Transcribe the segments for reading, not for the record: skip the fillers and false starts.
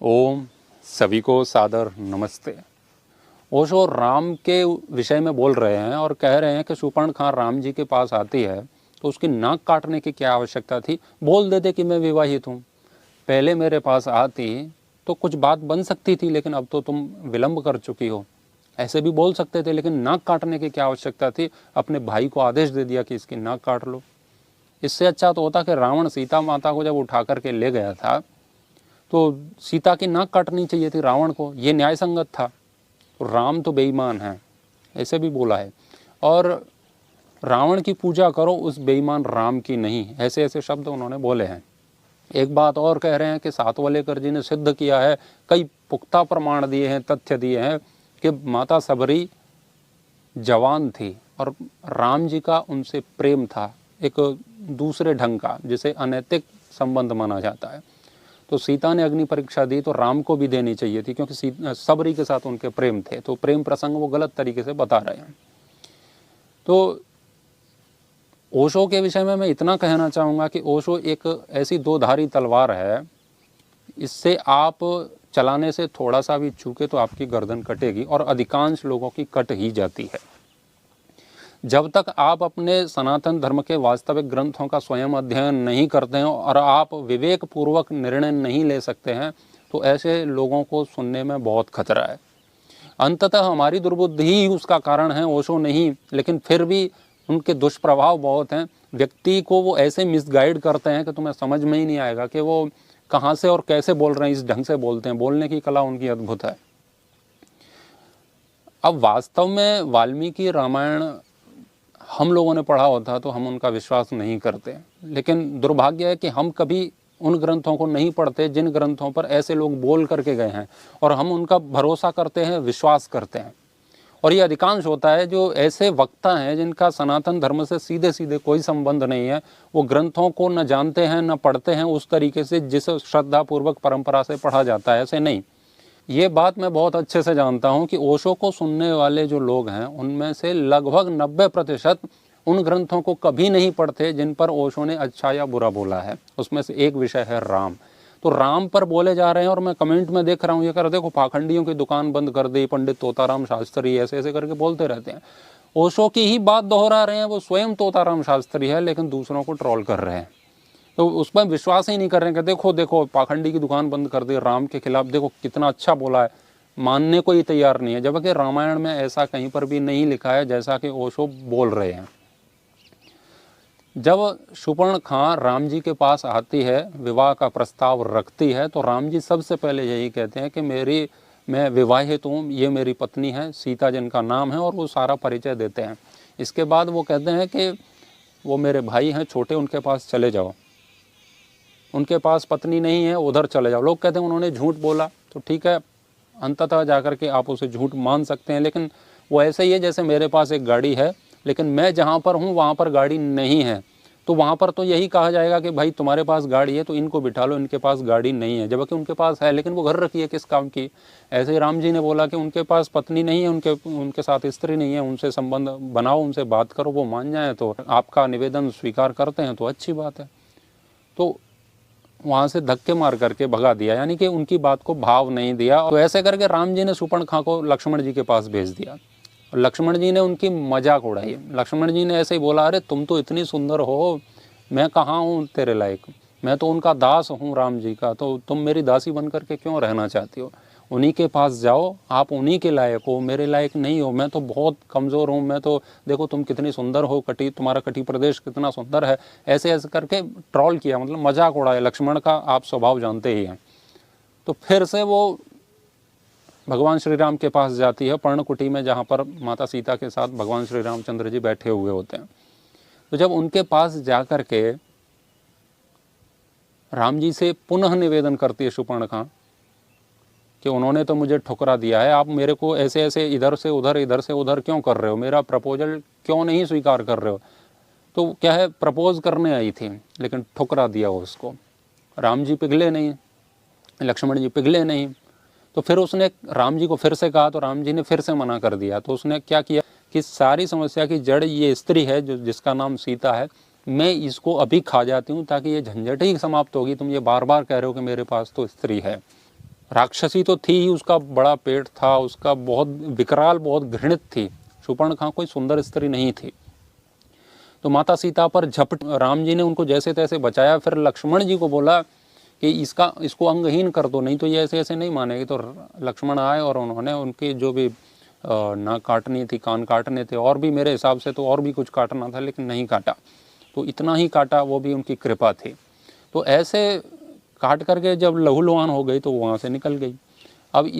ओम सभी को सादर नमस्ते। ओशो राम के विषय में बोल रहे हैं और कह रहे हैं कि शूर्पणखा राम जी के पास आती है तो उसकी नाक काटने की क्या आवश्यकता थी। बोल देते कि मैं विवाहित हूँ, पहले मेरे पास आती तो कुछ बात बन सकती थी, लेकिन अब तो तुम विलंब कर चुकी हो। ऐसे भी बोल सकते थे, लेकिन नाक काटने की क्या आवश्यकता थी। अपने भाई को आदेश दे दिया कि इसकी नाक काट लो। इससे अच्छा तो होता कि रावण सीता माता को जब उठा करके ले गया था तो सीता की नाक काटनी चाहिए थी रावण को, ये न्याय संगत था। तो राम तो बेईमान है, ऐसे भी बोला है। और रावण की पूजा करो, उस बेईमान राम की नहीं, ऐसे ऐसे शब्द उन्होंने बोले हैं। एक बात और कह रहे हैं कि सातवलेकर जी ने सिद्ध किया है, कई पुख्ता प्रमाण दिए हैं, तथ्य दिए हैं कि माता सबरी जवान थी और राम जी का उनसे प्रेम था, एक दूसरे ढंग का, जिसे अनैतिक संबंध माना जाता है। तो सीता ने अग्नि परीक्षा दी तो राम को भी देनी चाहिए थी, क्योंकि सबरी के साथ उनके प्रेम थे। तो प्रेम प्रसंग वो गलत तरीके से बता रहे हैं। तो ओशो के विषय में मैं इतना कहना चाहूँगा कि ओशो एक ऐसी दो-धारी तलवार है, इससे आप चलाने से थोड़ा सा भी चूके तो आपकी गर्दन कटेगी, और अधिकांश लोगों की कट ही जाती है। जब तक आप अपने सनातन धर्म के वास्तविक ग्रंथों का स्वयं अध्ययन नहीं करते हैं और आप विवेक पूर्वक निर्णय नहीं ले सकते हैं, तो ऐसे लोगों को सुनने में बहुत खतरा है। अंततः हमारी दुर्बुद्धि ही उसका कारण है, ओशो नहीं। लेकिन फिर भी उनके दुष्प्रभाव बहुत हैं। व्यक्ति को वो ऐसे मिसगाइड करते हैं कि तुम्हें समझ में ही नहीं आएगा कि वो कहाँ से और कैसे बोल रहे हैं। इस ढंग से बोलते हैं, बोलने की कला उनकी अद्भुत है। अब वास्तव में वाल्मीकि रामायण हम लोगों ने पढ़ा होता तो हम उनका विश्वास नहीं करते, लेकिन दुर्भाग्य है कि हम कभी उन ग्रंथों को नहीं पढ़ते जिन ग्रंथों पर ऐसे लोग बोल करके गए हैं, और हम उनका भरोसा करते हैं, विश्वास करते हैं। और ये अधिकांश होता है जो ऐसे वक्ता हैं जिनका सनातन धर्म से सीधे सीधे कोई संबंध नहीं है। वो ग्रंथों को न जानते हैं न पढ़ते हैं उस तरीके से जिस श्रद्धापूर्वक परंपरा से पढ़ा जाता है, ऐसे नहीं। ये बात मैं बहुत अच्छे से जानता हूँ कि ओशो को सुनने वाले जो लोग हैं उनमें से लगभग 90% उन ग्रंथों को कभी नहीं पढ़ते जिन पर ओशो ने अच्छा या बुरा बोला है। उसमें से एक विषय है राम। तो राम पर बोले जा रहे हैं और मैं कमेंट में देख रहा हूँ, ये कर देखो पाखंडियों की दुकान बंद कर दी, पंडित तोताराम शास्त्री, ऐसे ऐसे करके बोलते रहते हैं। ओशो की ही बात दोहरा रहे हैं। वो स्वयं तोताराम शास्त्री है, लेकिन दूसरों को ट्रोल कर रहे हैं। तो उस पर विश्वास ही नहीं कर रहे हैं कि देखो देखो पाखंडी की दुकान बंद कर दी, राम के खिलाफ देखो कितना अच्छा बोला है। मानने को ही तैयार नहीं है, जबकि रामायण में ऐसा कहीं पर भी नहीं लिखा है जैसा कि ओशो बोल रहे हैं। जब शूर्पणखा राम जी के पास आती है, विवाह का प्रस्ताव रखती है, तो राम जी सबसे पहले यही कहते हैं कि मैं विवाहित हूँ, ये मेरी पत्नी है, सीता जिनका नाम है, और वो सारा परिचय देते हैं। इसके बाद वो कहते हैं कि वो मेरे भाई हैं छोटे, उनके पास चले जाओ, उनके पास पत्नी नहीं है, उधर चले जाओ। लोग कहते हैं उन्होंने झूठ बोला, तो ठीक है, अंततः जाकर के आप उसे झूठ मान सकते हैं, लेकिन वो ऐसे ही है जैसे मेरे पास एक गाड़ी है लेकिन मैं जहाँ पर हूँ वहाँ पर गाड़ी नहीं है। तो वहाँ पर तो यही कहा जाएगा कि भाई तुम्हारे पास गाड़ी है तो इनको बिठा लो, इनके पास गाड़ी नहीं है, जबकि उनके पास है, लेकिन वो घर रखी है किस काम की। ऐसे ही राम जी ने बोला कि उनके पास पत्नी नहीं है, उनके साथ स्त्री नहीं है, उनसे संबंध बनाओ, उनसे बात करो, वो मान जाए तो आपका निवेदन स्वीकार करते हैं तो अच्छी बात है। तो वहाँ से धक्के मार करके भगा दिया, यानी कि उनकी बात को भाव नहीं दिया। तो ऐसे करके राम जी ने शूर्पणखा को लक्ष्मण जी के पास भेज दिया। लक्ष्मण जी ने उनकी मजाक उड़ाई। लक्ष्मण जी ने ऐसे ही बोला, अरे तुम तो इतनी सुंदर हो, मैं कहाँ हूँ तेरे लायक, मैं तो उनका दास हूँ राम जी का, तो तुम मेरी दासी बन करके क्यों रहना चाहती हो। उन्हीं के पास जाओ, आप उन्हीं के लायक हो, मेरे लायक नहीं हो। मैं तो बहुत कमज़ोर हूँ, मैं तो देखो तुम कितनी सुंदर हो, तुम्हारा कटी प्रदेश कितना सुंदर है। ऐसे ऐसे करके ट्रोल किया, मतलब मजाक उड़ाया। लक्ष्मण का आप स्वभाव जानते ही हैं। तो फिर से वो भगवान श्री राम के पास जाती है, पर्णकुटी में, जहाँ पर माता सीता के साथ भगवान श्री रामचंद्र जी बैठे हुए होते हैं। तो जब उनके पास जा कर के राम जी से पुनः निवेदन करती है शूर्पणखा कि उन्होंने तो मुझे ठुकरा दिया है, आप मेरे को ऐसे ऐसे इधर से उधर क्यों कर रहे हो, मेरा प्रपोजल क्यों नहीं स्वीकार कर रहे हो। तो क्या है, प्रपोज करने आई थी लेकिन ठुकरा दिया उसको। राम जी पिघले नहीं, लक्ष्मण जी पिघले नहीं। तो फिर उसने राम जी को फिर से कहा, तो राम जी ने फिर से मना कर दिया। तो उसने क्या किया कि सारी समस्या की जड़ ये स्त्री है जिसका नाम सीता है, मैं इसको अभी खा जाती हूँ ताकि ये झंझट ही समाप्त होगी। तुम ये बार बार कह रहे हो कि मेरे पास तो स्त्री है। राक्षसी तो थी ही, उसका बड़ा पेट था, उसका बहुत विकराल, बहुत घृणित थी। शूर्पणखा कोई सुंदर स्त्री नहीं थी। तो माता सीता पर झपट राम जी ने उनको जैसे तैसे बचाया। फिर लक्ष्मण जी को बोला कि इसको अंगहीन कर दो, नहीं तो ये ऐसे ऐसे नहीं मानेगी। तो लक्ष्मण आए और उन्होंने उनकी जो भी नाक काटनी थी, कान काटने थे, और भी मेरे हिसाब से तो और भी कुछ काटना था, लेकिन नहीं काटा। तो इतना ही काटा, वो भी उनकी कृपा थी। तो ऐसे काट करके जब लहूलुहान हो गई तो वहाँ से निकल गई। अब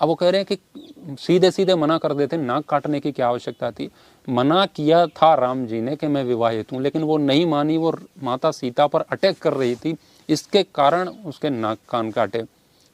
वो कह रहे हैं कि सीधे सीधे मना कर देते, नाक काटने की क्या आवश्यकता थी। मना किया था राम जी ने कि मैं विवाहित हूँ, लेकिन वो नहीं मानी। वो माता सीता पर अटैक कर रही थी, इसके कारण उसके नाक कान काटे।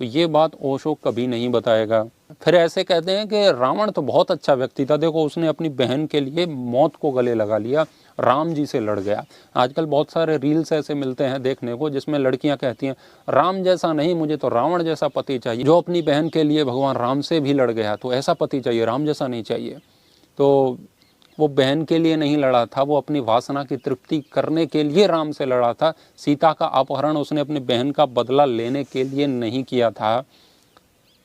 तो ये बात ओशो कभी नहीं बताएगा। फिर ऐसे कहते हैं कि रावण तो बहुत अच्छा व्यक्ति था, देखो उसने अपनी बहन के लिए मौत को गले लगा लिया, राम जी से लड़ गया। आजकल बहुत सारे रील्स ऐसे मिलते हैं देखने को, जिसमें लड़कियां कहती हैं राम जैसा नहीं, मुझे तो रावण जैसा पति चाहिए, जो अपनी बहन के लिए भगवान राम से भी लड़ गया, तो ऐसा पति चाहिए, राम जैसा नहीं चाहिए। तो वो बहन के लिए नहीं लड़ा था, वो अपनी वासना की तृप्ति करने के लिए राम से लड़ा था। सीता का अपहरण उसने अपनी बहन का बदला लेने के लिए नहीं किया था।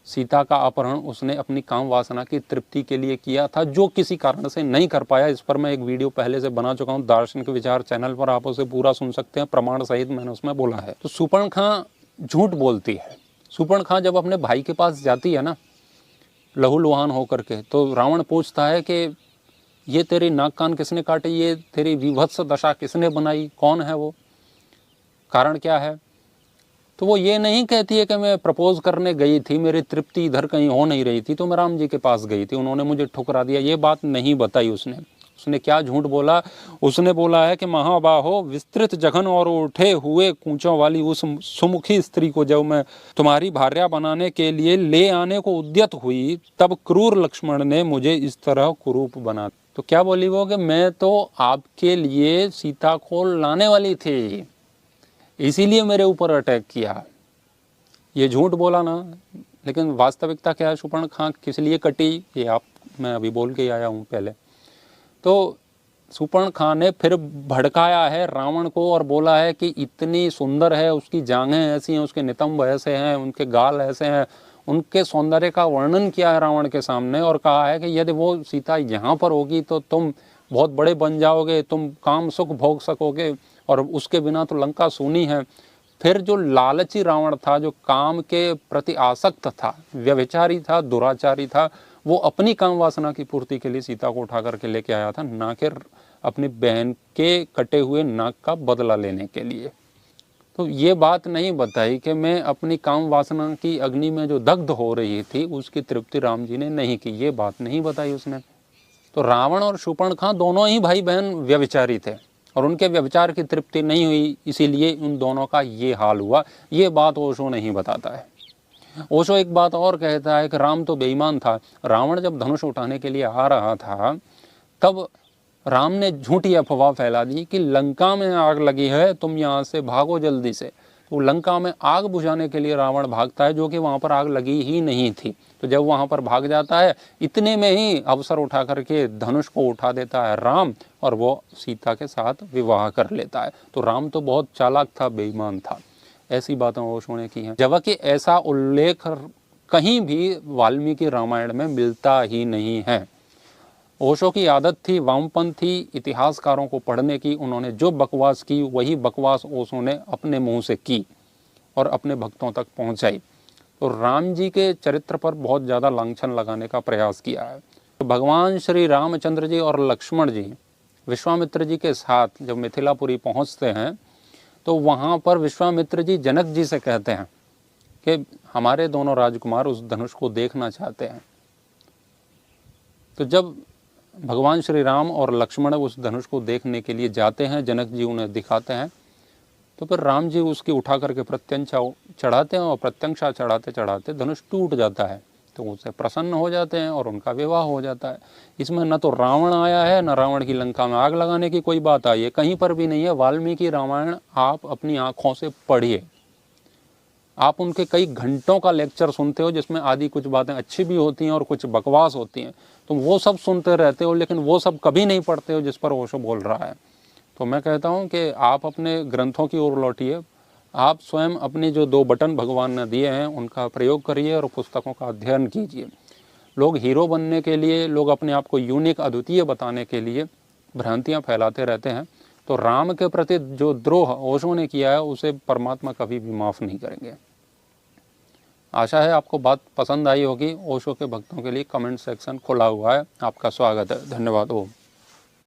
सीता का अपहरण उसने अपनी काम वासना की तृप्ति के लिए किया था, जो किसी कारण से नहीं कर पाया। इस पर मैं एक वीडियो पहले से बना चुका हूँ, दार्शनिक विचार चैनल पर, आप उसे पूरा सुन सकते हैं, प्रमाण सहित मैंने उसमें बोला है। तो शूर्पणखा झूठ बोलती है। शूर्पणखा जब अपने भाई के पास जाती है ना, लहूलुहान होकर के, तो रावण पूछता है कि ये तेरी नाक कान किसने काटे, ये तेरी विभत्स दशा किसने बनाई, कौन है वो, कारण क्या है। तो वो ये नहीं कहती है कि मैं प्रपोज करने गई थी, मेरी तृप्ति इधर कहीं हो नहीं रही थी, तो मैं राम जी के पास गई थी, उन्होंने मुझे ठुकरा दिया, ये बात नहीं बताई उसने क्या झूठ बोला। उसने बोला है कि महाबाहो, विस्तृत जघन और उठे हुए कूचों वाली उस सुमुखी स्त्री को जब मैं तुम्हारी भार्या बनाने के लिए ले आने को उद्यत हुई, तब क्रूर लक्ष्मण ने मुझे इस तरह कुरूप बना। तो क्या बोली वो कि मैं तो आपके लिए सीता को लाने वाली थी, इसीलिए मेरे ऊपर अटैक किया। ये झूठ बोला ना, लेकिन वास्तविकता क्या है, शूर्पणखा किस लिए कटी, ये मैं अभी बोल के आया हूँ पहले। तो शूर्पणखा ने फिर भड़काया है रावण को और बोला है कि इतनी सुंदर है, उसकी जांघें ऐसी हैं, उसके नितंब ऐसे हैं, उनके गाल ऐसे हैं, उनके सौंदर्य का वर्णन किया है रावण के सामने, और कहा है कि यदि वो सीता यहाँ पर होगी तो तुम बहुत बड़े बन जाओगे, तुम काम सुख भोग सकोगे, और उसके बिना तो लंका सूनी है। फिर जो लालची रावण था, जो काम के प्रति आसक्त था, व्यभिचारी था, दुराचारी था, वो अपनी काम वासना की पूर्ति के लिए सीता को उठा करके लेके आया था, ना कि अपनी बहन के कटे हुए नाक का बदला लेने के लिए। तो ये बात नहीं बताई कि मैं अपनी काम वासना की अग्नि में जो दग्ध हो रही थी उसकी तृप्ति राम जी ने नहीं की, ये बात नहीं बताई उसने। तो रावण और शूर्पणखा दोनों ही भाई बहन व्यभिचारी थे, और उनके व्यभिचार की तृप्ति नहीं हुई, इसीलिए उन दोनों का ये हाल हुआ। ये बात ओशो नहीं बताता है। ओशो एक बात और कहता है कि राम तो बेईमान था। रावण जब धनुष उठाने के लिए आ रहा था, तब राम ने झूठी अफवाह फैला दी कि लंका में आग लगी है, तुम यहाँ से भागो जल्दी से। तो लंका में आग बुझाने के लिए रावण भागता है, जो कि वहाँ पर आग लगी ही नहीं थी। तो जब वहाँ पर भाग जाता है, इतने में ही अवसर उठा करके धनुष को उठा देता है राम, और वो सीता के साथ विवाह कर लेता है। तो राम तो बहुत चालाक था, बेईमान था। ऐसी बातें ओशो ने की हैं, जबकि ऐसा उल्लेख कहीं भी वाल्मीकि रामायण में मिलता ही नहीं है। ओशो की आदत थी वामपंथी इतिहासकारों को पढ़ने की, उन्होंने जो बकवास की वही बकवास ओशो ने अपने मुंह से की और अपने भक्तों तक पहुंचाई। तो राम जी के चरित्र पर बहुत ज़्यादा लांछन लगाने का प्रयास किया है। तो भगवान श्री रामचंद्र जी और लक्ष्मण जी विश्वामित्र जी के साथ जब मिथिलापुरी पहुंचते हैं, तो वहाँ पर विश्वामित्र जी जनक जी से कहते हैं कि हमारे दोनों राजकुमार उस धनुष को देखना चाहते हैं। तो जब भगवान श्री राम और लक्ष्मण उस धनुष को देखने के लिए जाते हैं, जनक जी उन्हें दिखाते हैं, तो फिर राम जी उसकी उठा करके प्रत्यंचा चढ़ाते हैं, और प्रत्यंचा चढ़ाते चढ़ाते धनुष टूट जाता है। तो उससे प्रसन्न हो जाते हैं और उनका विवाह हो जाता है। इसमें न तो रावण आया है, न रावण की लंका में आग लगाने की कोई बात आई है, कहीं पर भी नहीं है। वाल्मीकि रामायण आप अपनी आँखों से पढ़िए, आप उनके कई घंटों का लेक्चर सुनते हो, जिसमें आदि कुछ बातें अच्छी भी होती हैं और कुछ बकवास होती हैं, तो वो सब सुनते रहते हो, लेकिन वो सब कभी नहीं पढ़ते हो जिस पर ओशो बोल रहा है। तो मैं कहता हूँ कि आप अपने ग्रंथों की ओर लौटिए, आप स्वयं अपने जो 2 बटन भगवान ने दिए हैं उनका प्रयोग करिए और पुस्तकों का अध्ययन कीजिए। लोग हीरो बनने के लिए, लोग अपने आप को यूनिक, अद्वितीय बताने के लिए भ्रांतियाँ फैलाते रहते हैं। तो राम के प्रति जो द्रोह ओशो ने किया है उसे परमात्मा कभी भी माफ़ नहीं करेंगे। आशा है आपको बात पसंद आई होगी। ओशो के भक्तों के लिए कमेंट सेक्शन खुला हुआ है, आपका स्वागत है। धन्यवाद। ओम।